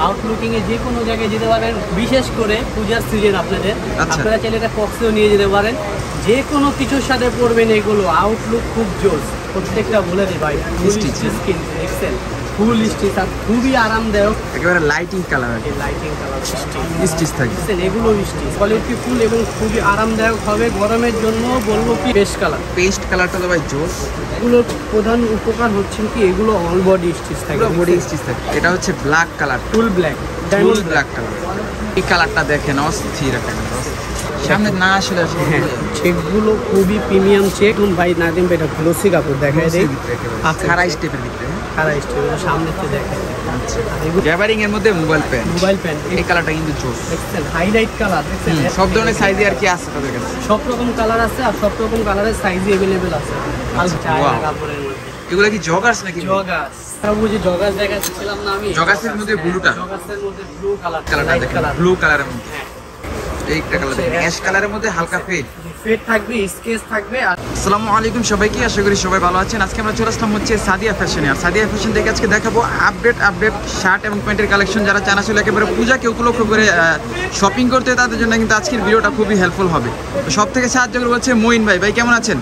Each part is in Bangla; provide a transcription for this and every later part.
আউটলুকিং এ যে কোনো জায়গায় যেতে পারেন, বিশেষ করে পূজার সিজন আপনাদের। আপনারা চাইলে এটা বক্সেও নিয়ে যেতে পারেন, যে কোনো কিছুর সাথে পরবেন এগুলো। আউটলুক খুব জোস, প্রত্যেকটা বলে দিই ভাই। ফুল স্টিচ আর খুবই আরামদায়ক, একেবারে lighting colour, lighting colour stitch থাকে। এগুলো স্টিচ কোয়ালিটি ফুল এবং খুবই আরামদায়ক হবে। গরমের জন্য বলবো কি পেস্ট কালারটা তো ভাই জোস। এগুলোর প্রধান উপকার হচ্ছে কি, এগুলো অল বডি স্টিচ থাকে, বডি স্টিচ থাকে। এটা হচ্ছে black colour, full black, diamond black colour. এই কালারটা দেখেন অস্থির একটা কালার। সামনে না আসলে চেকগুলো খুবই প্রিমিয়াম চেক। ভাই নাদিম ভাই, এটা গ্লোসি কাপড় দেখায় দেয়, খাড়া স্টেপের ভিতরে, খাড়া স্টেপ সামনে থেকে দেখায়। আচ্ছা, গ্যাবারিং এর মধ্যে মোবাইল প্যান্ট, এই কালারটা কিন্তু জোস। দেখছেন হাইলাইট কালার, দেখছেন সব ধরনের সাইজে আর কি আছে তাদের কাছে, সব রকম কালার আছে আর সব রকম কালারের সাইজ अवेलेबल আছে। কাপড়ের মধ্যে এগুলা কি জগার্স নাকি? জগার্স, বুঝি জগার্স দেখাচ্ছিলাম না আমি। জগার্সের মধ্যে ব্লুটা, জগার্সের মধ্যে ব্লু কালারটা দেখেন, ব্লু কালারের মধ্যে এইটা কালার, অ্যাশ কালারের মধ্যে হালকা ফেড থাকবে, স্কেচ থাকবে। আসসালামু আলাইকুম সবাইকে, আশা করি সবাই ভালো আছেন। আজকে আমরা চলে আসলাম হচ্ছে সাদিয়া ফ্যাশনে। আর সাদিয়া ফ্যাশন থেকে আজকে দেখাবো আপডেট শার্ট এবং প্যান্টের কালেকশন। যারা চান আসলে একেবারে পূজাকে উপলক্ষ করে শপিং করতে, তাদের জন্য কিন্তু আজকের ভিডিওটা খুবই হেল্পফুল হবে। তো সব থেকে সাহায্য করে বলছে মঈন ভাই। ভাই কেমন আছেন?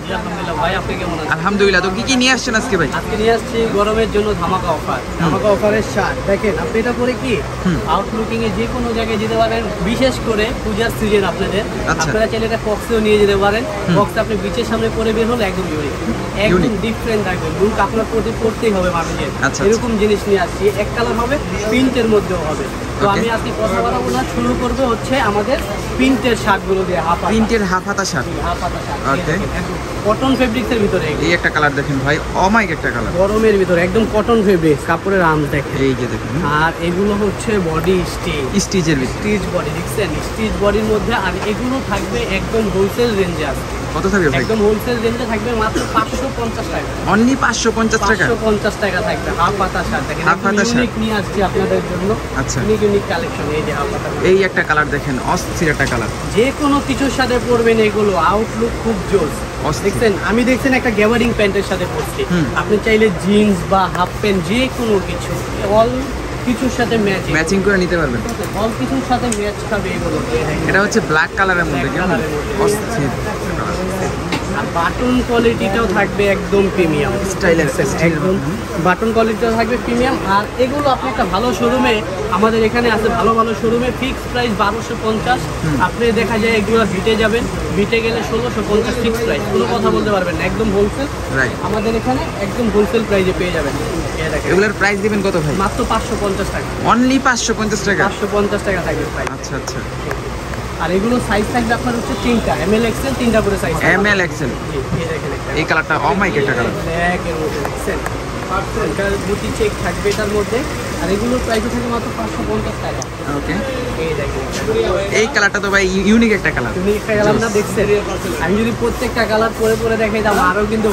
ভাই আপনি কেমন আছেন? আলহামদুলিল্লাহ। তো কি নিয়ে আসছেন আজকে ভাই? আজকে নিয়ে আসছি গরমের জন্য ধামাকা অফারের শার্ট। দেখেন আপনি এটা পরে কি আউটলুকিং এ যে কোনো জায়গায় যেতে পারেন, বিশেষ করে পূজার সিজন আপনাদের। আপনারা চাইলে এটা বক্সেও নিয়ে যেতে পারেন। বক্স আপনি বিচের সামনে পরে বের হলে একদম ইউনিক, একদম ডিফারেন্ট থাকবে লুক। আপনার পড়তেই হবে মানুষের, এরকম জিনিস নিয়ে আসছি। এক কালার হবে, প্রিন্টের মধ্যেও হবে। তো আমি আজকে কথা বলবো না, শুরু করবো হচ্ছে আমাদের প্রিন্টের শার্টগুলো দিয়ে। প্রিন্টের হাফ হাতা শার্ট, ওকে, কটন ফেব্রিক্সের ভিতরে। এই একটা কালার দেখেন ভাই, অমাইক একটা কালার, গরমের ভিতরে একদম কটন ফেব্রিক্স, কাপড়ের আরাম দেখেন, এই যে দেখেন। আর এগুলো হচ্ছে বডি স্টিচের স্টিচ বডি, দেখছেন স্টিচ বডির মধ্যে। আর এগুলো থাকবে একদম হোলসেল রেঞ্জে আছে। কত থাকবে ভাই? একদম হোলসেল রেঞ্জে থাকবে মাত্র 550 টাকা। অনলি 550 টাকা? 550 টাকা থাকবে হাফ পাতা শার্ট। দেখেন হাফ পাতা শার্ট নিয়ে আসছি আপনাদের জন্য। আচ্ছা, ইউনিক কালেকশন। এই যে হাফ পাতা, এই একটা কালার দেখেন, অস্থির একটা কালার। যে কোনো কিছুর সাথে পরবেন এগুলো, আউটলুক খুব জোস। দেখছেন আমি দেখছেন একটা গ্যাবারিং প্যান্টের সাথে পরছি। আপনি চাইলে জিন্স বা হাফ প্যান্ট যে কোনো কিছু, অল কিছুর সাথে ম্যাচিং করে নিতে পারবেন। অল কিছুর সাথে ম্যাচ খাবে এগুলো। এটা হচ্ছে ব্ল্যাক কালারের মধ্যে, কেমন অস্থির। আর বাটন কোয়ালিটিটাও থাকবে একদম প্রিমিয়াম স্টাইলের, একদম বাটন কোয়ালিটিটাও থাকবে প্রিমিয়াম। আর এগুলো আপনি একটা ভালো শোরুমে, আমাদের এখানে আছে ভালো শোরুমে, ফিক্স প্রাইস 1250। আপনি দেখা যায় এগুলো ভিটে যাবেন, ভিটে গেলে 1650 ফিক্স প্রাইস, কোনো কথা বলতে পারবেন না, একদম হোলসেল। আমাদের এখানে একদম হোলসেল প্রাইসে পেয়ে যাবেন। এগুলোর প্রাইস দিবেন কত ভাই? মাত্র 550 টাকা। অনলি 550 টাকা? 550 টাকা থাকবে প্রাইস। আচ্ছা আচ্ছা। আর এগুলো সাইজ থাকবে আপনার হচ্ছে 3টা, ML XL 3টা করে সাইজ। ML XL, এই কালারটা অমাইক একটা কালার, ব্ল্যাকের মধ্যে দেখছেন, এটার বুটি চেক থাকবে এটার মধ্যে। আর এগুলোর প্রাইস থাকবে মাত্র 550 টাকা। ওকে, এই দেখেন এই কালারটা তো ভাই ইউনিক একটা কালার। ইউনিক একটা কালার না, দেখছেন? আমি যদি প্রত্যেকটা কালার পরে দেখাই দাম আরও কিন্তু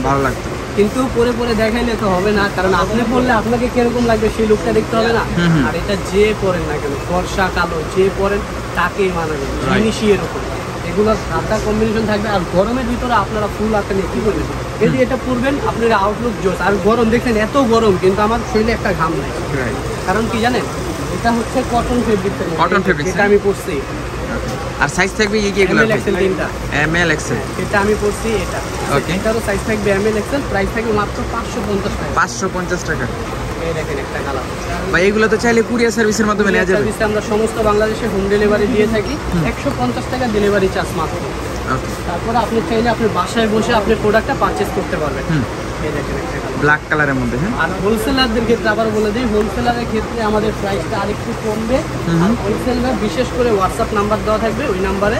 ভালো লাগতো। কিন্তু পরে দেখাইলে তো হবে না, কারণ আপনি পরলে আপনাকে কিরকম লাগবে সেই লুকটা দেখতে হবে না। আর এটা যে পরেন না কেন, ফর্সা কালো যে পরেন তাকেই মানাবে, জিনিসই এরকম। এগুলোর সাদা কম্বিনেশন থাকবে। আর গরমের ভিতরে আপনারা ফুল হাতে নিয়ে কি করবেন, যদি এটা পরবেন আপনার আউটলুক জোস। আর গরম দেখেন, এত গরম কিন্তু আমার শরীরে একটা ঘাম নাই। কারণ কি জানেন, এটা হচ্ছে কটন ফেব্রিক্সের, এটা আমি পরছি। আর সাইজ থাকবে কি এগুলো? ML XL 3টা, ML XL এটা আমি পরছি। এটা ওকে, এটারও সাইজ থাকবে ML XL, প্রাইস থাকবে মাত্র 550 টাকা। 550 টাকা। এই দেখেন একটা কালার ভাই, এগুলো তো চাইলে কুরিয়ার সার্ভিসের মাধ্যমে নেওয়া যাবে? আমরা সমস্ত বাংলাদেশে হোম ডেলিভারি দিয়ে থাকি, 150 টাকা ডেলিভারি চার্জ মাত্র। তারপরে আপনি চাইলে আপনি বাসায় বসে আপনি প্রোডাক্টটা পারচেজ করতে পারবেন। এই দেখেন একটা ব্ল্যাক কালারের মধ্যে। আর হোলসেলারদের ক্ষেত্রে আবার বলে দিই, হোলসেলারের ক্ষেত্রে আমাদের প্রাইসটা আরেকটু কমবে। আর হোলসেলার বিশেষ করে হোয়াটসঅ্যাপ নাম্বার দেওয়া থাকবে, ওই নাম্বারে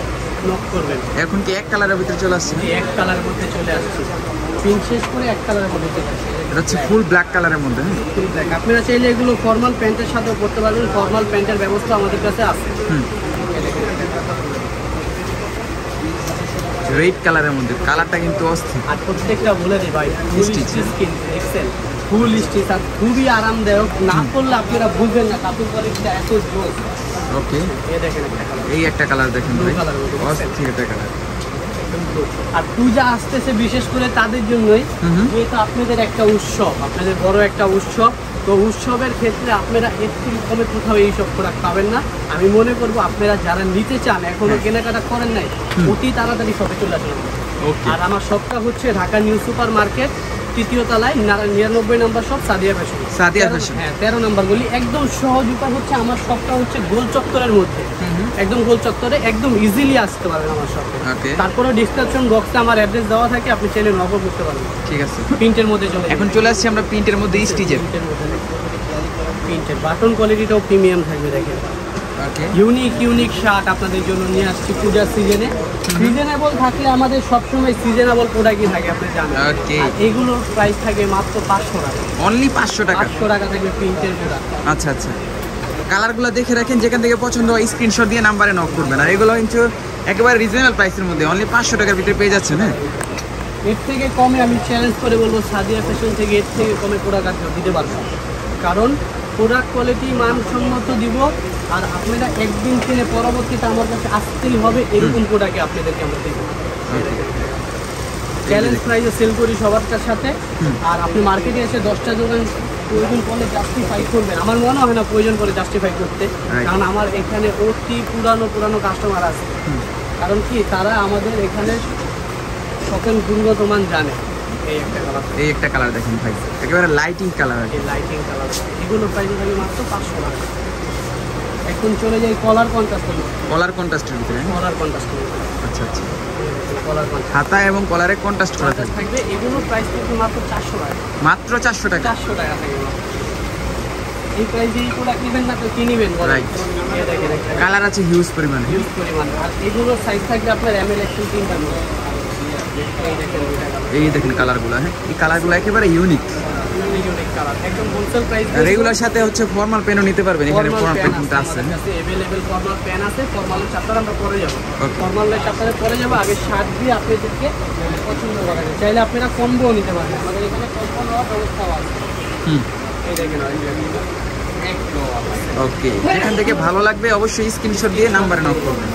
নক করবেন। এখন কি এক কালারের ভিতরে চলে আসছে? এক কালারের মধ্যে চলে আসছে, প্রিন্ট শেষ করে এক কালারের মধ্যে চলে আসছে। এটা হচ্ছে ফুল ব্ল্যাক কালারের মধ্যে। Full black. আপনারা চাইলে এগুলো ফর্মাল প্যান্টের সাথেও পরতে পারবেন, ফর্মাল প্যান্টের ব্যবস্থা আমাদের কাছে আছে। রেড কালারের মধ্যে, কালারটা কিন্তু অস্থির। আর প্রত্যেকটা বলে দিই ভাই, ফুল স্টিচ আর খুবই আরামদায়ক। না করলে আপনারা বুঝবেন না কাপড় কোয়ালিটিটা এত জোর। ওকে, এই একটা কালার দেখেন ভাই, অস্থির একটা কালার। আর পূজা আসতেছে বিশেষ করে তাদের জন্যই, যেহেতু আপনাদের একটা উৎসব, আপনাদের বড় একটা উৎসব। তো উৎসবের ক্ষেত্রে আপনারা এর থেকে কমে কোথাও এইসব প্রোডাক্ট পাবেন না। আমি মনে করবো আপনারা যারা নিতে চান, এখনো কেনাকাটা করেন নাই, অতি তাড়াতাড়ি শপে চলে আসুন। আর আমার শপটা হচ্ছে ঢাকা নিউ সুপার মার্কেট, 3য় তলায়, 99 নম্বর shop, Sadia fashion. Sadia fashion, হ্যাঁ 13 নম্বর গলি। একদম সহজ উপায় হচ্ছে আমার শপটা হচ্ছে গোল চত্বরের মধ্যে, একদম গোল চত্বরে, একদম ইজিলি আসতে পারবেন আমার শপে। তারপরে ডিসক্রিপশন বক্সে আমার অ্যাড্রেস দেওয়া থাকে, আপনি চাইলে নক করতে পারবেন। ঠিক আছে, প্রিন্টের মধ্যে এখন চলে আসছি আমরা প্রিন্টের মধ্যে, স্টিচের প্রিন্টের বাটন কোয়ালিটিটাও প্রিমিয়াম থাকবে। দেখেন ইউনিক শার্ট আপনাদের জন্য নিয়ে আসছি পূজার সিজনে। সিজনেবল থাকলে আমাদের সবসময় সিজনেবল প্রোডাক্টই থাকে, আপনি জানেন। আর এগুলোর প্রাইস থাকে মাত্র 500 টাকা, অনলি 500 টাকা। 500 টাকা থাকবে প্রিন্টের প্রোডাক্ট। আচ্ছা আচ্ছা, কালারগুলো দেখে রাখেন, যেখান থেকে পছন্দ হয় স্ক্রিনশট দিয়ে নাম্বারে নক করবেন। আর এগুলো কিন্তু একেবারে রিজনেবল প্রাইসের মধ্যে, অনলি 500 টাকার ভিতরে পেয়ে যাচ্ছেন। হ্যাঁ, এর থেকে কমে আমি চ্যালেঞ্জ করে বলবো সাদিয়া ফ্যাশন থেকে এর থেকে কমে প্রোডাক্ট আর দিতে পারবো, কারণ প্রোডাক্ট কোয়ালিটি মানসম্মত দিব। আর আপনারা একদিন কিনে পরবর্তীতে আমার কাছে আসতেই হবে, এরকম প্রোডাক্টে আপনাদেরকে আমরা দেবো। চ্যালেঞ্জ প্রাইসে সেল করি সবার সাথে। আর আপনি মার্কেটে এসে 10টা দোকান প্রয়োজন পড়লে জাস্টিফাই করবেন, আমার মনে হয় না প্রয়োজন পড়ে জাস্টিফাই করতে, কারণ আমার এখানে অতি পুরানো কাস্টমার আছে। কারণ কি, তারা আমাদের এখানে সকল গুণগত মান জানে। এই একটা কালার দেখেন ভাই, একেবারে লাইটিং কালার। লাইটিং কালার এগুলো প্রাইস থাকে মাত্র 500 টাকা। এখন চলে যাই কলার কন্ট্রাস্টের ভিতরে। আচ্ছা আচ্ছা, হাতা এবং কলারে কন্ট্রাস্ট করা থাকবে। এগুলো প্রাইস থাকবে মাত্র 400 টাকা। মাত্র 400 টাকা। 400 টাকা থাকবে। এই প্রাইসে এই প্রোডাক্ট নেবেন না তো কি নেবেন? কালার আছে হিউজ পরিমাণে। আর এগুলোর সাইজ থাকবে আপনার এমএল এক্সেল 3টার মধ্যে। এই দেখেন কালারগুলো। হ্যাঁ, এই কালারগুলো একেবারে ইউনিক কালার, একদম হোলসেল প্রাইস। রেগুলার সাথে হচ্ছে ফর্মাল পেনও নিতে পারবেন, এখানে ফর্মাল পেন কিন্তু আছে। अवेलेबल ফর্মাল পেন আছে। ফর্মালের চ্যাপ্টার আমরা পরে যাব, ফর্মালের চ্যাপ্টারে পরে যাব। আগে শার্ট দিয়ে আপনাদেরকে পছন্দ করা যায়, চাইলে আপনারা কম্বো নিতে পারেন, আমাদের এখানে কম্বো নেওয়ার ব্যবস্থাও আছে। এই দেখেন ওকে, এখান থেকে ভালো লাগবে অবশ্যই স্ক্রিনশট দিয়ে নাম্বারে নক করবেন।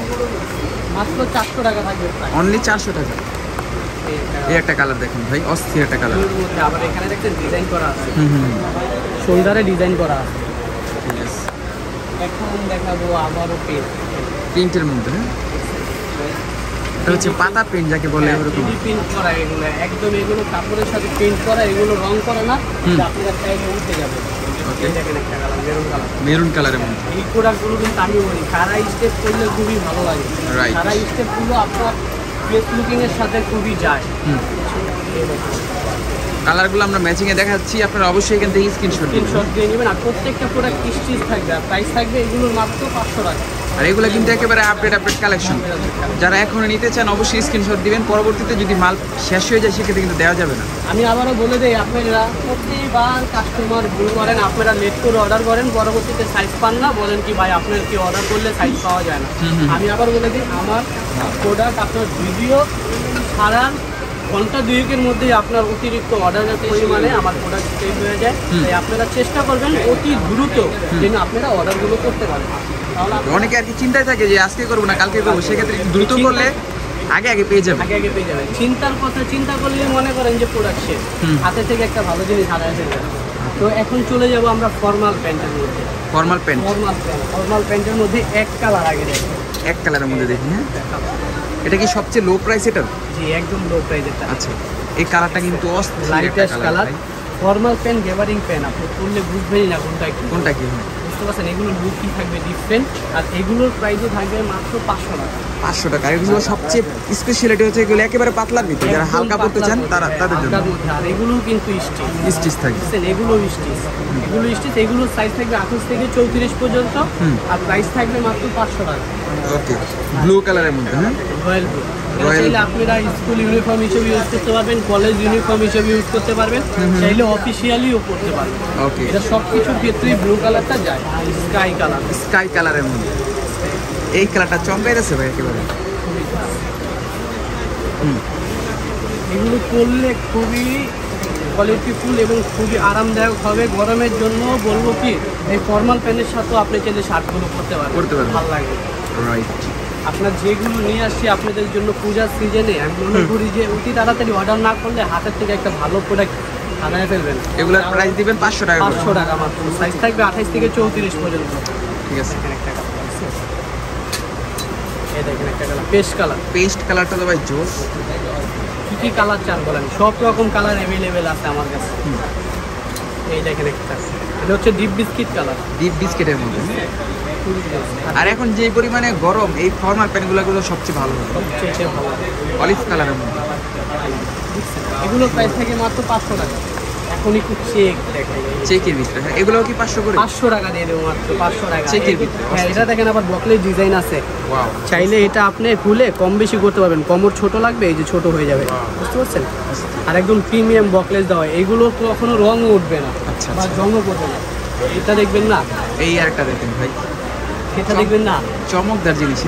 মাত্র 400 টাকা থাকবে, অনলি 400 টাকা। এই একটা কালার দেখুন ভাই, অস্থির একটা কালার। আবার এখানে দেখতে ডিজাইন করা আছে, শোল্ডারে ডিজাইন করা আছে। এখন দেখাবো আবারও প্রিন্টের মধ্যে। এটা হচ্ছে পাতা প্রিন্ট যাকে বলে, এরকম প্রিন্ট করা। এগুলো একদম এগুলো কাপড়ের সাথে প্রিন্ট করা, এগুলো রং করা না, আপনারা চাইলে উঠে যাবে। মেরুন কালারের মধ্যে এই প্রোডাক্টগুলো কিন্তু আমি বলি সারা স্টেপ করলে খুবই ভালো লাগে। সারা স্টেপগুলো আপনার ফেস লুকিং এর সাথে খুবই যায়। কালারগুলো আমরা ম্যাচিং এ দেখাচ্ছি, আপনারা অবশ্যই এখান থেকে স্ক্রিনশট দিয়ে নেবেন। আর প্রত্যেকটা প্রোডাক্ট স্টিচ থাকবে, আর প্রাইস থাকবে এগুলোর মাত্র 500 টাকা। আর এগুলো কিন্তু একেবারে আপডেট কালেকশন। যারা এখনো নিতে চান অবশ্যই স্ক্রিনশট দিবেন, পরবর্তীতে যদি মাল শেষ হয়ে যায় সেক্ষেত্রে কিন্তু দেওয়া যাবে না। আমি আবারও বলে দেই, আপনারা প্রতিবার কাস্টমার ভুল করেন, আপনারা লেট করে অর্ডার করেন, পরবর্তীতে সাইজ পান না, বলেন কি ভাই আপনার কি অর্ডার করলে সাইজ পাওয়া যায় না। আমি আবার বলে দিই, আমার প্রোডাক্ট আপনার ভিডিও ছাড়ার ঘন্টা 2-এর মধ্যেই আপনার অতিরিক্ত অর্ডারের পরিমাণে আমার প্রোডাক্ট সেল হয়ে যায়। তাই আপনারা চেষ্টা করবেন অতি দ্রুত যেন আপনারা অর্ডারগুলো করতে পারেন। অনেকে আর কি চিন্তায় থাকে যে আজকে করবো না কালকে করবো, সেক্ষেত্রে দ্রুত করলে আগে পেয়ে যাবে। আগে পেয়ে যাবেন। চিন্তার কথা চিন্তা করলে মনে করেন যে প্রোডাক্ট শেষ, হাতে থেকে একটা ভালো জিনিস হারায় ফেলবে। তো এখন চলে যাব আমরা ফর্মাল প্যান্টের মধ্যে। ফর্মাল প্যান্টের মধ্যে এক কালার আগে দেখি, এক কালারের মধ্যে দেখি। হ্যাঁ, এটা কি সবচেয়ে লো প্রাইস? এটা জি একদম লো প্রাইস। আচ্ছা, এই কালারটা কিন্তু লাইটেস্ট কালার। ফর্মাল প্যান্ট, গেভারিং প্যান্ট, আপনি পরলে বুঝবেনই না কোনটা কি বুঝতে পারছেন। এগুলো লুকই থাকবে ডিফারেন্ট, আর এগুলোর প্রাইসও থাকবে মাত্র 500 টাকা। 500 টাকা। এগুলো সবচেয়ে স্পেশালিটি হচ্ছে এগুলো একেবারে পাতলার ভিতরে, যারা হালকা পড়তে চান তাদের জন্য। আর এগুলোও কিন্তু স্টিচ থাকবে। এগুলো স্টিচ, এগুলোর সাইজ থাকবে 28 থেকে 34 পর্যন্ত, আর প্রাইস থাকবে মাত্র 500 টাকা। ওকে, ব্লু কালারের মধ্যে। হ্যাঁ, রয়্যাল ব্লু। চাইলে আপনারা স্কুল ইউনিফর্ম হিসেবে ইউজ করতে পারবেন, কলেজ ইউনিফর্ম হিসেবে ইউজ করতে পারবেন, চাইলে অফিসিয়ালিও পড়তে পারবেন। ওকে, এটা সব কিছুর ক্ষেত্রেই ব্লু কালারটা যায়। স্কাই কালারের মধ্যে এই কালারটা চমকাই যাচ্ছে ভাই একেবারে। এগুলো পরলে খুবই কোয়ালিটিফুল এবং খুবই আরামদায়ক হবে। গরমের জন্য বলবো কি, এই ফর্মাল প্যান্টের সাথেও আপনি চাইলে শার্টগুলো পরতে পারবেন, ভালো লাগবে। রাইট, আপনার যেগুলো নিয়ে আসছি আপনাদের জন্য পূজার সিজনে, আমি মনে করি যে অতি তাড়াতাড়ি অর্ডার না করলে হাতের থেকে একটা ভালো প্রোডাক্ট হারায় ফেলবেন। এগুলোর প্রাইস দিবেন 500 টাকা করে। 500 টাকা মাত্র। সাইজ থাকবে 28 থেকে 34 পর্যন্ত। ঠিক আছে। দেখেন একটা কালার, এই দেখেন একটা কালার পেস্ট কালার। পেস্ট কালারটা তো ভাই জোস। কি কালার চান বলেন, সব রকম কালার অ্যাভেলেবেল আছে আমার কাছে। এই দেখেন একটা, এটা হচ্ছে ডিপ বিস্কিট কালার। ডিপ বিস্কিটের মধ্যে। আর এখন যে পরিমাণে গরম, এই ফর্মাল প্যান্টগুলো সবচেয়ে ভালো হবে। সবচেয়ে ভালো অলিভ কালারের মধ্যে। এগুলোর প্রাইস থাকে মাত্র 500 টাকা। এখন একটু চেক দেখেন, চেকের ভিতরে। হ্যাঁ, এগুলো কি 500 করে? 500 টাকা দিয়ে দেবো মাত্র, 500 টাকা চেকের ভিতরে। হ্যাঁ, এটা দেখেন আবার বকলের ডিজাইন আছে। ওয়াও। চাইলে এটা আপনি খুলে কম বেশি করতে পারবেন। কোমর ছোট লাগবে, এই যে ছোট হয়ে যাবে, বুঝতে পারছেন? আর একদম প্রিমিয়াম বকলেস দেওয়া, এগুলো কখনো রঙও উঠবে না আচ্ছা, বা আচ্ছা। জংও করবে না। এটা দেখবেন না, এই আরেকটা দেখেন ভাই, এটা দেখবেন না, চমকদার জিনিস।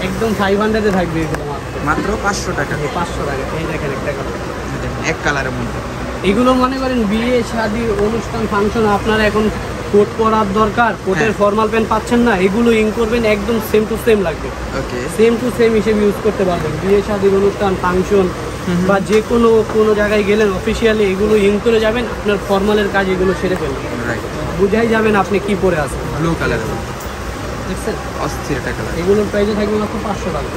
একদম 500-এ থাকবে এগুলো মাত্র 500 টাকা। 500 টাকা। এই দেখেন একটা কালার, এক কালারের মধ্যে। এগুলো মনে করেন বিয়ে শাদী অনুষ্ঠান ফাংশন, আপনারা এখন কোট পরার দরকার, কোটের হ্যাঁ। ফর্মাল প্যান্ট পাচ্ছেন না, এগুলো ইন করবেন, একদম সেম টু সেম লাগবে। ওকে। সেম টু সেম হিসেবে ইউজ করতে পারবেন। বিয়ে শাদীর অনুষ্ঠান ফাংশন বা যে কোনো জায়গায় গেলেন অফিসিয়ালি, এগুলো ইন করে যাবেন, আপনার ফর্মালের কাজ এগুলো সেরে ফেলবেন, রাইট। বুঝাই যাবেন আপনি কি পরে আছেন। ব্লু কালারের মধ্যে দেখছেন, অস্থির একটা কালার। এগুলোর প্রাইসে থাকবে মাত্র 500 টাকা।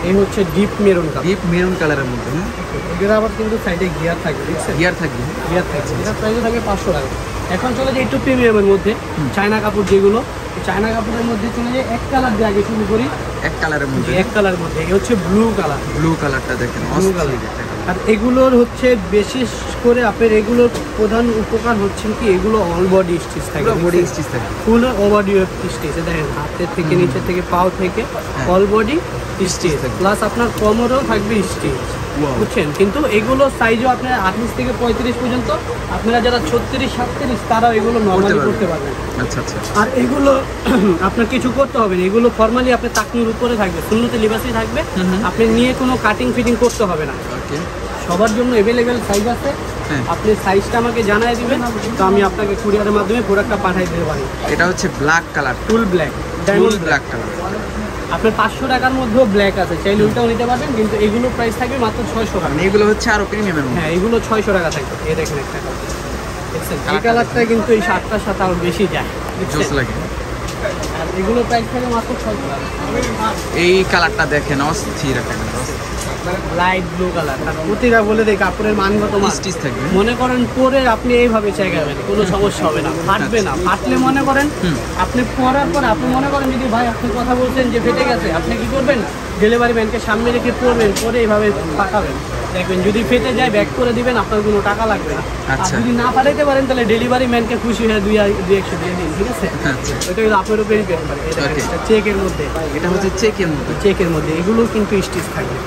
এই হচ্ছে deep maroon colour. Deep maroon কালারের মধ্যে। হ্যাঁ, এগুলো আবার কিন্তু সাইডে গিয়ার থাকবে, দেখছেন? গিয়ার থাকবে। গিয়ার থাকবে। এটার প্রাইসে থাকবে 500 টাকা। এখন চলে যায় একটু প্রিমিয়ামের মধ্যে, চায়না কাপড় যেগুলো, চায়না কাপড়ের মধ্যে চলে যায় এক কালার দিয়ে আগে শুরু করি। এক কালারের মধ্যে। এক কালার মধ্যে এই হচ্ছে ব্লু কালার। ব্লু কালারটা দেখেন, ব্লু অস্থির কালার। একটা কালার। আর এগুলোর হচ্ছে বিশেষ করে আপনার এগুলোর প্রধান উপকার হচ্ছে কি, এগুলো অল বডি স্টিচ থাকে, পুরো বডি স্টিচ থাকে। Full body stitch. দেখেন হাতের থেকে নিচে থেকে পাও থেকে অল বডি স্টিচ, প্লাস আপনার কোমরেও থাকবে স্টিচ, বুঝছেন? কিন্তু এগুলো সাইজও আপনার 28 থেকে 35 পর্যন্ত। আপনারা যারা 36, 37 তারাও এগুলো নর্মালি করতে পারবেন। আচ্ছা আচ্ছা। আর এগুলো আপনার কিছু করতে হবে না, এগুলো ফর্মালি আপনার টাকনির উপরে থাকবে, সুন্নতে লিবাসই থাকবে। আপনি নিয়ে কোনো কাটিং ফিটিং করতে হবে না। ওকে। সবার জন্য অ্যাভেলেবেল সাইজ আছে। হ্যাঁ। আপনি সাইজটা আমাকে জানাই দিবেন, তো আমি আপনাকে কুরিয়ারের মাধ্যমে প্রোডাক্টটা পাঠিয়ে দিতে পারি। এটা হচ্ছে ব্ল্যাক কালার, ফুল ব্ল্যাক, ফুল ডায়মন্ড ব্ল্যাক কালার। আপনার 500 টাকার মধ্যেও ব্ল্যাক আছে, চাইলে ওইটাও নিতে পারবেন, কিন্তু এগুলো প্রাইস থাকবে মাত্র 600 টাকা। মানে এগুলো হচ্ছে আরো প্রিমিয়ামের মধ্যে। হ্যাঁ, এগুলো 600 টাকা থাকবে। এই দেখেন একটা কালার, দেখছেন? এই কালারটা কিন্তু এই শার্টটার সাথে আরো বেশি যায়, জোস দেখছেন? লাগে। আর এগুলো প্রাইস থাকবে মাত্র 600 টাকা। এই কালারটা দেখেন, অস্থির একটা কালার। Light blue colour. আর প্রতিটা বলে দেয় কাপড়ের মানগত মান। স্টিচ থাকবে। মনে করেন পরে আপনি এইভাবে চেকাবেন, কোনো সমস্যা হবে না, ফাটবে না। ফাটলে মনে করেন আপনি পরার পর আপনি মনে করেন যদি ভাই আপনি কথা বলছেন যে ফেটে গেছে, আপনি কি করবেন, ডেলিভারি ম্যানকে সামনে রেখে পরবেন, পরে এইভাবে পাঠাবেন, দেখবেন যদি ফেটে যায় ব্যাক করে দিবেন, আপনার কোনো টাকা লাগবে না। আর আচ্ছা। যদি না পাঠাইতে পারেন তাহলে ডেলিভারি ম্যানকে খুশি হয়ে 200 দিয়ে দিন, ঠিক আছে? আচ্ছা। ওইটা কিন্তু আপনার উপরে ডিপেন্ড করে। এটা Okay. চেকের মধ্যে, এটা হচ্ছে চেকের মধ্যে। চেকের মধ্যে এগুলো কিন্তু স্টিচ থাকবে।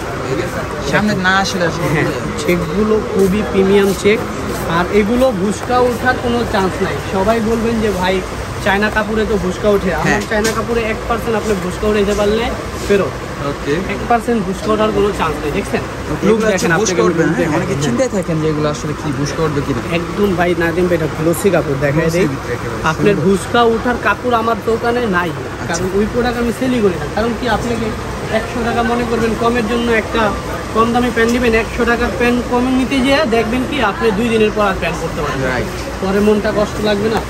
সামনে না আসলে হ্যাঁ, চেকগুলো খুবই প্রিমিয়াম চেক। আর এগুলো ভুসকা ওঠার কোনো চান্স নাই। সবাই বলবেন যে ভাই চায়না কাপড়ে তো ভুসকা ওঠে, আমার চায়না কাপড়ে 1% আপনি ভুসকা উঠাইতে পারলে ফেরত। ওকে। 1% ভুসকা ওঠার কোনো চান্স নেই, দেখছেন? লুক দেখেন দেখেন, আপনি বুস্ট করবে। অনেকে চিন্তায় থাকেন যে এগুলো আসলে কি বুস্ট করবে কিনা। একদম ভাই নাদিম ভাই, এটা গ্লোসি কাপড় দেখায় দেয়। আপনার ভুসকা ওঠার কাপড় আমার দোকানে নাই, কারণ ওই প্রোডাক্ট আমি সেলই করি না। কারণ কি, আপনাকে 100 টাকা মনে করবেন কমের জন্য একটা কম দামি প্যান্ট নেবেন, 100 টাকার প্যান্ট কমে নিতে যেয়ে দেখবেন কি আপনি 2 দিনের পর আর প্যান্ট করতে পারবেন, রাইট। পরে মনটা কষ্ট লাগবে না,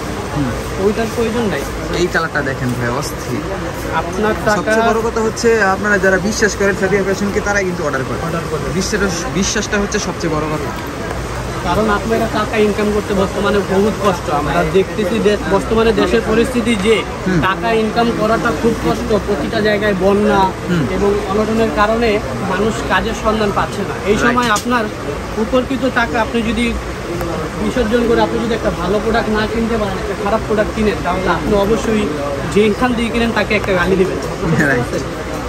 ওইটার প্রয়োজন নাই। এই কালারটা দেখেন ভাই, অস্থির। আপনার টাকা সবচেয়ে বড় কথা হচ্ছে আপনারা যারা বিশ্বাস করেন সাদিয়া ফ্যাশনকে, তারাই কিন্তু অর্ডার করে। অর্ডার করবেন, বিশ্বাসটা হচ্ছে সবচেয়ে বড় কথা। কারণ আপনারা টাকা ইনকাম করতে বর্তমানে বহুত কষ্ট। আমরা দেখতেছি বর্তমানে দেশের পরিস্থিতি যে টাকা ইনকাম করাটা খুব কষ্ট। প্রতিটা জায়গায় বন্যা এবং অনটনের কারণে মানুষ কাজের সন্ধান পাচ্ছে না। এই সময় আপনার উপরকৃত টাকা আপনি যদি বিসর্জন করে আপনি যদি একটা ভালো প্রোডাক্ট না কিনতে পারেন, একটা খারাপ প্রোডাক্ট কিনেন, তাহলে আপনি অবশ্যই যেখান দিয়ে কিনেন তাকে একটা গালি দেবেন।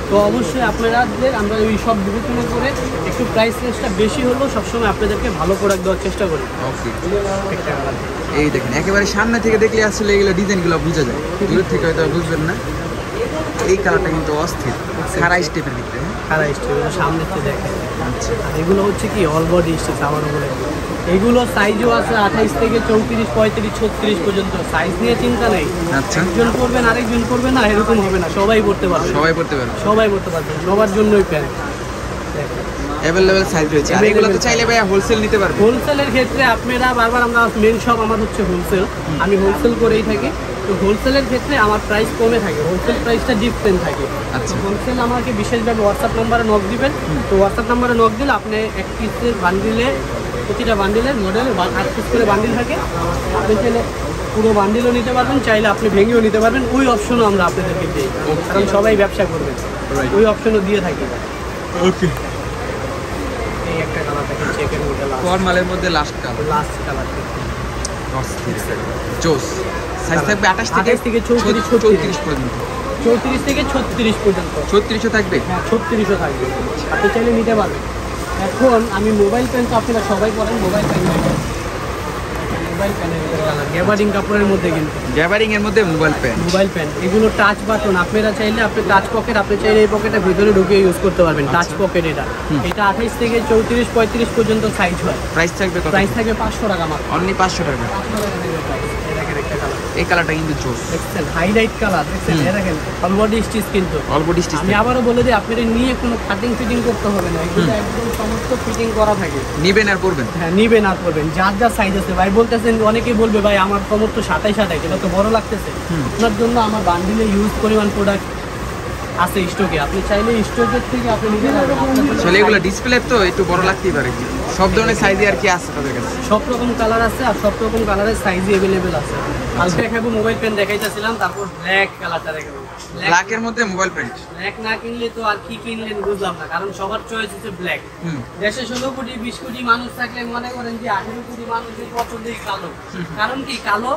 তো অবশ্যই আপনাদের আমরা ওই সব বিবেচনা করে একটু প্রাইস রেঞ্জটা বেশি হলেও সবসময় আপনাদেরকে ভালো প্রোডাক্ট দেওয়ার চেষ্টা করি। ওকে। এই দেখেন, একেবারে সামনে থেকে দেখলে আসলে এগুলো ডিজাইনগুলো বোঝা যায়, দূর থেকে হয়তো বুঝবেন না। এই কালারটা কিন্তু অস্থির, খারা স্টেপের ভিতরে। খারা স্টিচ সামনে থেকে দেখেন। আচ্ছা। আর এগুলো হচ্ছে কি অল বডি স্টিচ আবারও বলে, এগুলো সাইজও আছে 28 থেকে 34, 35, 36 পর্যন্ত। সাইজ নিয়ে চিন্তা নেই। আচ্ছা। একজন করবেন আরেকজন করবে না, এরকম হবে না, সবাই পড়তে পারবে, সবাই পড়তে পারবে। সবাই পড়তে পারবে, সবার জন্যই প্যান্ট। अवेलेबल সাইজ রয়েছে। আর এগুলো তো চাইলে ভাই হোলসেল নিতে পারবে। হোলসেলের ক্ষেত্রে আপনারা বারবার আমরা মেন শপ আমার হচ্ছে হোলসেল, আমি হোলসেল করেই থাকি। তো হোলসেলের ক্ষেত্রে আমার প্রাইস কমে থাকে, হোলসেল প্রাইসটা ডিফারেন্ট থাকে। আচ্ছা, হোলসেল আমাকে বিশেষভাবে হোয়াটসঅ্যাপ নাম্বারে নক দিবেন। তো হোয়াটসঅ্যাপ নাম্বারে নক দিলে আপনি এক পিসের বান্ডিলে, প্রতিটা বান্ডিলের মডেল 8 পিস করে বান্ডিল থাকে, আপনি চাইলে পুরো বান্ডিলও নিতে পারবেন, চাইলে আপনি ভেঙেও নিতে পারবেন। ওই অপশনও আমরা আপনাদেরকে দিই, কারণ সবাই ব্যবসা করবে, ওই অপশনও দিয়ে থাকি। ওকে, এই একটা কালার থাকে চেকের মধ্যে, ফর্মালের মধ্যে লাস্ট কালার জোস। সাইজ থাকবে 28 থেকে 34 পর্যন্ত। 34 থেকে 36 পর্যন্ত। 36ও থাকবে? হ্যাঁ, 36ও থাকবে, আপনি চাইলে নিতে পারবেন। এখন আমি মোবাইল পেন তো আপনারা সবাই পড়েন, মোবাইল পেন গ্যাবার্ডিং কাপড়ের মধ্যে, কিন্তু গ্যাবারিং এর মধ্যে মোবাইল পেন এগুলো টাচ বাটন। আপনারা চাইলে আপনি টাচ পকেট, আপনি চাইলে এই পকেটের ভিতরে ঢুকিয়ে ইউজ করতে পারবেন। টাচ পকেট এটা 28 থেকে 34-35 পর্যন্ত সাইজ হয়। প্রাইস থাকবে কত? প্রাইস থাকবে 500 টাকা মাত্র, অনলি 500 টাকা। এই কালারটা কিন্তু জোস, দেখছেন হাইলাইট কালার, দেখছেন এই দেখেন অল বডি স্টিচ। কিন্তু অল বডি স্টিচ। আমি আবারও বলে দিই, আপনাদের নিয়ে কোনো কাটিং ফিটিং করতে হবে না, এগুলো একদম সমস্ত ফিটিং করা থাকে। নিবেন আর পরবেন? হ্যাঁ, নিবেন আর পরবেন, যার যার সাইজ আছে। ভাই বলতেছেন, অনেকেই বলবে ভাই আমার কমর তো 27, এটা তো বড় লাগতেছে। আপনার জন্য আমার বান্ডিলে ইউজ পরিমাণ প্রোডাক্ট আছে স্টকে, আপনি চাইলে স্টকের থেকে আপনি নিতে পারবেন। আসলে এগুলো ডিসপ্লে তো একটু বড় লাগতেই পারে, সব ধরনের সাইজে আর কি আছে তাদের কাছে? সব রকম কালার আছে, আর সব রকম কালারের সাইজই अवेलेबल আছে। আজকে দেখাবো মোবাইল পেন দেখাইতেছিলাম, তারপর ব্ল্যাক কালারটা দেখাবো। ব্ল্যাকের মধ্যে মোবাইল পেন। ব্ল্যাক না কিনলে তো আর কি কিনলেন বুঝলাম না, কারণ সবার চয়েস হচ্ছে ব্ল্যাক। দেশে 16 কোটি 20 কোটি মানুষ থাকলে মনে করেন যে 18 কোটি মানুষের পছন্দই কালো। কারণ কি, কালো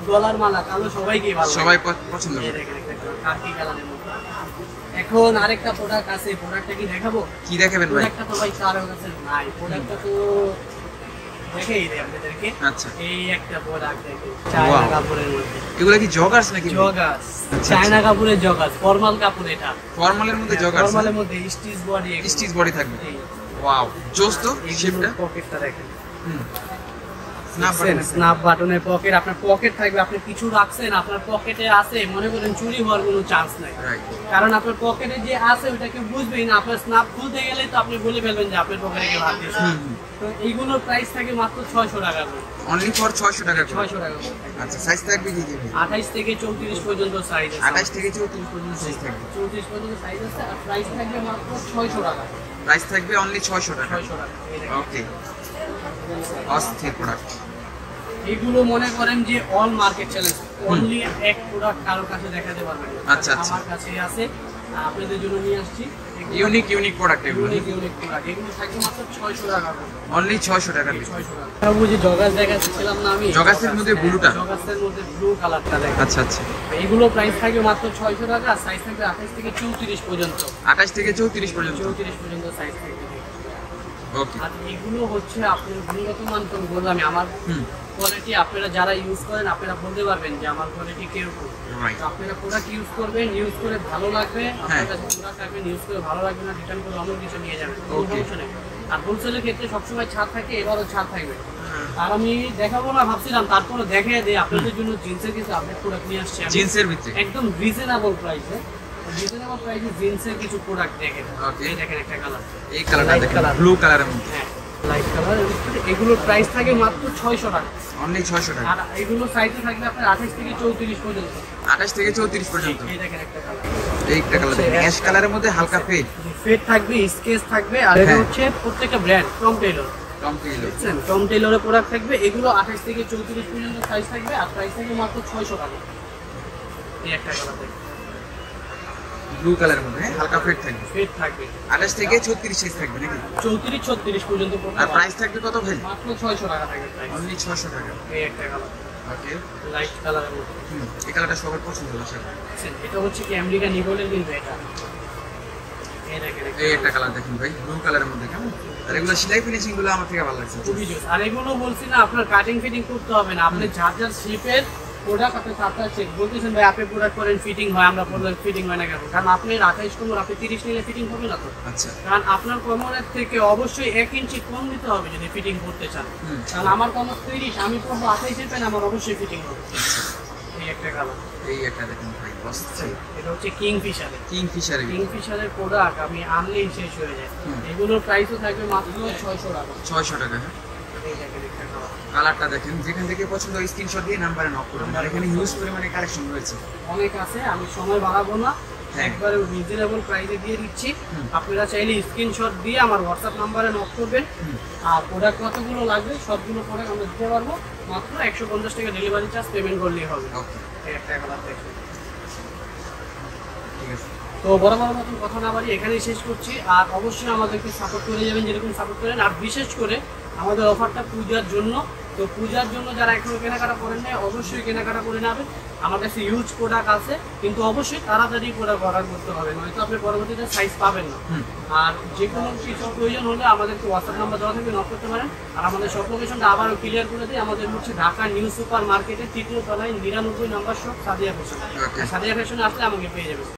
গলার মালা, কালো সবাইকে ভালো, সবাই পছন্দ করে। কাকি কালারের মধ্যে। এখন আরেকটা প্রোডাক্ট আছে, প্রোডাক্টটা কি দেখাবো? কি দেখাবেন ভাই? প্রোডাক্টটা তো ভাই কারো কাছে নাই, প্রোডাক্টটা তো দেখাই দেই আপনাদেরকে। আচ্ছা, এই একটা প্রোডাক্ট দেখেন, চায়না কাপড়ের মধ্যে। এগুলা কি জগার্স নাকি? জগার্স, চায়না কাপড়ের জগার্স, ফর্মাল কাপড় এটা। ফর্মালের মধ্যে জগার্স, ফর্মালের মধ্যে স্টিচ বডি, স্টিচ বডি থাকবে। ওয়াও, জোস তো। শেপটা, পকেটটা দেখেন, স্ন্যাপ স্ন্যাপ বাটনের পকেট। আপনার পকেট থাকবে, আপনি কিছু রাখছেন আপনার পকেটে আছে, মনে করেন চুরি হওয়ার কোনো চান্স নাই, কারণ আপনার পকেটে যে আছে ওটা কেউ বুঝবেই না। আপনার স্ন্যাপ খুলতে গেলে তো আপনি বলে ফেলবেন যে আপনার পকেটে কেউ হাত দিয়েছে। তো এইগুলোর প্রাইস থাকে মাত্র 600 টাকা করে, অনলি ফর 600 টাকা করে। 600 টাকা করে। আচ্ছা, সাইজ থাকবে কি কি? 28 থেকে 34 পর্যন্ত সাইজ আছে। 28 থেকে 34 পর্যন্ত সাইজ থাকবে। 34 পর্যন্ত সাইজ আছে, আর প্রাইস থাকবে মাত্র 600 টাকা। প্রাইস থাকবে অনলি 600 টাকা। 600 টাকা। ওকে, অস্থির প্রোডাক্ট। এগুলো মনে করেন যে অল মার্কেট চ্যালেঞ্জ, অনলি এক প্রোডাক্ট কারোর কাছে দেখাতে পারবেন না। আচ্ছা, আচ্ছা, আমার কাছে আছে, আপনাদের জন্য নিয়ে আসছি। ইউনিক প্রোডাক্ট এগুলো। ইউনিক প্রোডাক্ট, এগুলো থাকবে মাত্র 600 টাকা করে। অনলি 600 টাকা। 600 টাকা। বুঝি জগাস দেখাচ্ছিলাম না আমি, জগাসের মধ্যে ব্লুটা, জগাসের মধ্যে ব্লু কালারটা দেখেন। আচ্ছা আচ্ছা, এগুলো প্রাইস থাকবে মাত্র 600 টাকা, সাইজ থাকবে 28 থেকে 34 পর্যন্ত। 28 থেকে 34 পর্যন্ত। 34 পর্যন্ত সাইজ থাকবে। ওকে, আর এগুলো হচ্ছে আপনার গুণগত মান, তো বললাম আমার কোয়ালিটি, আপনারা যারা ইউজ করেন আপনারা বলতে পারবেন যে আমার কোয়ালিটি কিরকম। আপনারা প্রোডাক্ট ইউজ করবেন, ইউজ করে ভালো লাগবে, আপনার কাছে প্রোডাক্ট থাকবেন, ইউজ করে ভালো লাগবে না রিটার্ন করে অন্য কিছু নিয়ে যাবেন, কোনো সমস্যা নেই। আর হোলসেলের ক্ষেত্রে সবসময় ছাড় থাকে, এবারও ছাড় থাকবে। আর আমি দেখাবো না ভাবছিলাম, তারপরে দেখিয়ে দিই আপনাদের জন্য জিন্সের কিছু আপডেট প্রোডাক্ট নিয়ে আসছি। জিন্সের ভিতরে একদম রিজনেবল প্রাইসে, রিজনেবল প্রাইসে জিন্সের কিছু প্রোডাক্ট দেখেন। এই দেখেন একটা কালার, এই কালারটা দেখেন, ব্লু কালারের মধ্যে। হ্যাঁ, লাইট কালার। এগুলোর প্রাইস থাকে মাত্র 600 টাকা, অনলি 600 টাকা। আর এগুলো সাইজে থাকবে আপনার 28 থেকে 34 পর্যন্ত। 28 থেকে 34 পর্যন্ত। এই দেখেন একটা কালার, এই একটা কালার দেখেন, অ্যাশ কালারের মধ্যে হালকা ফেড থাকবে, স্কেচ থাকবে। আর এটা হচ্ছে প্রত্যেকটা ব্র্যান্ড টম টেইলর, বুঝছেন, টম টেইলরের প্রোডাক্ট থাকবে। এগুলো 28 থেকে 34 পর্যন্ত সাইজ থাকবে, আর প্রাইস থাকবে মাত্র 600 টাকা। এই একটা কালার দেখেন, ব্লু কালারের মধ্যে হালকা ফেড থাকবে, 28 থেকে 34 সাইজ থাকবে নাকি? 34-36 পর্যন্ত। আর প্রাইস থাকবে কত ভাই? মাত্র 600 টাকা থাকবে প্রাইস, অনলি 600 টাকা। এই একটা কালার, ওকে, লাইট কালারের মধ্যে। এই কালারটা সবার পছন্দ আশা করি। এটা হচ্ছে কি আমেরিকা নিগলের, কিন্তু এটা এই দেখেন, এই একটা কালার দেখুন ভাই, ব্লু কালারের মধ্যে। কেমন? আর এগুলো সেলাই ফিনিশিং গুলো আমার থেকে ভালো লাগছে, খুবই জোস। আর এগুলো বলছি না, আপনার কাটিং ফিটিং করতে হবে না, আপনি যার যার শেপের প্রোডাক্ট আপনি আপনার চেক বলতেছেন ভাই আপনি প্রোডাক্ট করেন ফিটিং হয়, আমরা প্রোডাক্ট ফিটিং হয় না কেন? কারণ আপনি 28 কোমর, আপনি 30 নিলে ফিটিং হবে না তো। আচ্ছা, কারণ আপনার কোমরের থেকে অবশ্যই 1 ইঞ্চি কম দিতে হবে যদি ফিটিং করতে চান। কারণ আমার কোমর 30, আমি করবো 28 এর পেন, আমার অবশ্যই ফিটিং হবে। একটা কালার, এই একটা দেখুন ভাই বসছে, এটা হচ্ছে কিংফিশারের। কিংফিশারের প্রোডাক্ট আমি আনলেই শেষ হয়ে যায়। এগুলোর প্রাইসও থাকবে মাত্র 600 টাকা। 600 টাকা। হ্যাঁ, এই দেখেন একটা কালার, কালারটা দেখেন, যেখান থেকে পছন্দ হয় স্ক্রিনশট দিয়ে নাম্বারে নক করুন। আর এখানে হিউজ পরিমাণে কালেকশন রয়েছে, অনেক আছে, আমি সময় বাড়াবো না, হ্যাঁ। একবারে রিজনেবল প্রাইসে দিয়ে দিচ্ছি। আপনারা চাইলে স্ক্রিনশট দিয়ে আমার হোয়াটসঅ্যাপ নাম্বারে নক করবেন। আর প্রোডাক্ট কতগুলো লাগবে সবগুলো প্রোডাক্ট আমরা দিতে পারবো, মাত্র 150 টাকা ডেলিভারি চার্জ পেমেন্ট করলেই হবে। ওকে, এই একটা কালার দেখুন। ঠিক আছে। তো বড় মতন কথা না বাড়ি এখানেই শেষ করছি। আর অবশ্যই আমাদেরকে সাপোর্ট করে যাবেন যেরকম সাপোর্ট করেন। আর বিশেষ করে আমাদের অফারটা পূজার জন্য, তো পূজার জন্য যারা এখনো কেনাকাটা করেন নাই অবশ্যই কেনাকাটা করে নেবেন। আমার কাছে ইউজ প্রোডাক্ট আছে, কিন্তু অবশ্যই তাড়াতাড়ি প্রোডাক্ট অর্ডার করতে হবে, নয়তো আপনি পরবর্তীতে সাইজ পাবেন না। আর যে কোনো কিছু প্রয়োজন হলে আমাদেরকে হোয়াটসঅ্যাপ নাম্বার দেওয়া থাকবে, নক করতে পারেন। আর আমাদের সব লোকেশনটা আবারও ক্লিয়ার করে দিই, আমাদের হচ্ছে ঢাকা নিউ সুপার মার্কেটের 3য় তলায় 99 নম্বর শপ সাদিয়া ফ্যাশন। সাদিয়া ফ্যাশনে আসলে আমাকে পেয়ে যাবেন।